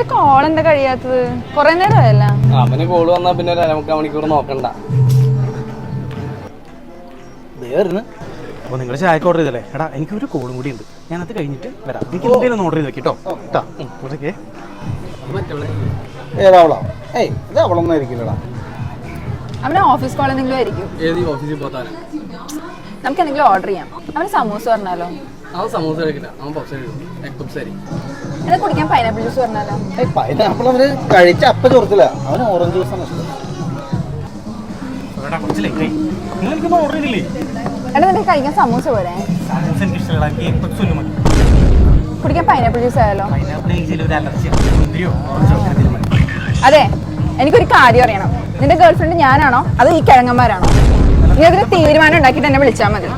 നിന്റെ കോൾ എന്താ കഴിയാത്തത്? കൊറേ നേരമായല്ല. അവന് കോള് വന്നാ പിന്നെ 1.5 മണിക്കൂർ നോക്കണ്ട. അപ്പോൾ നിങ്ങൾ ചായക്ക് ഓർഡർ ചെയ്തല്ലേ? എടാ എനിക്കൊരു കോളും കൂടി ഉണ്ട്, ഞാനത് കഴിഞ്ഞിട്ട് വരാം. എനിക്ക് എന്തെങ്കിലും ഒന്ന് ഓർഡർ ചെയ്ത് വെക്കിട്ടോ. ഏതാവളോ? ഏയ് ഇത് അവളൊന്നും ആയിരിക്കില്ലടാ. അവന് ഓഫീസ് കോൾ എന്തെങ്കിലും ആയിരിക്കും. ഏത് ഓഫീസിൽ പോകാൻ നമുക്ക് എന്തെങ്കിലും ഓർഡർ ചെയ്യാം. അവന് സമൂസ പറഞ്ഞാലോ? അവൻ സമൂസ കഴിക്കില്ല, അവൻ പപ്സ് കഴിക്കും. എന്നാ കുടിക്കാൻ പൈനാപ്പിൾ ജ്യൂസ് പറഞ്ഞാലോ? പൈനാപ്പിൾ അവര് കഴിച്ച അപ്പ ചോർത്തില്ല, അവന് ഓറഞ്ച് ജ്യൂസാണ് ഇഷ്ടം. നിങ്ങൾക്കൊന്നും ഓർഡർ ചെയ്തില്ലേ? എടാ നിനക്ക് കഴിക്കാൻ സമൂസ പോരെ? കുടിക്കാൻ പൈനാപ്പിൾ ജ്യൂസ് ആയാലോ? അതെ, എനിക്കൊരു കാര്യം അറിയണം. നിന്റെ ഗേൾഫ്രണ്ട് ഞാനാണോ അതോ ഈ കിഴങ്ങന്മാരാണോ? നീ അതിന് തീരുമാനം ഉണ്ടാക്കിയിട്ട് എന്നെ വിളിച്ചാൽ മതി.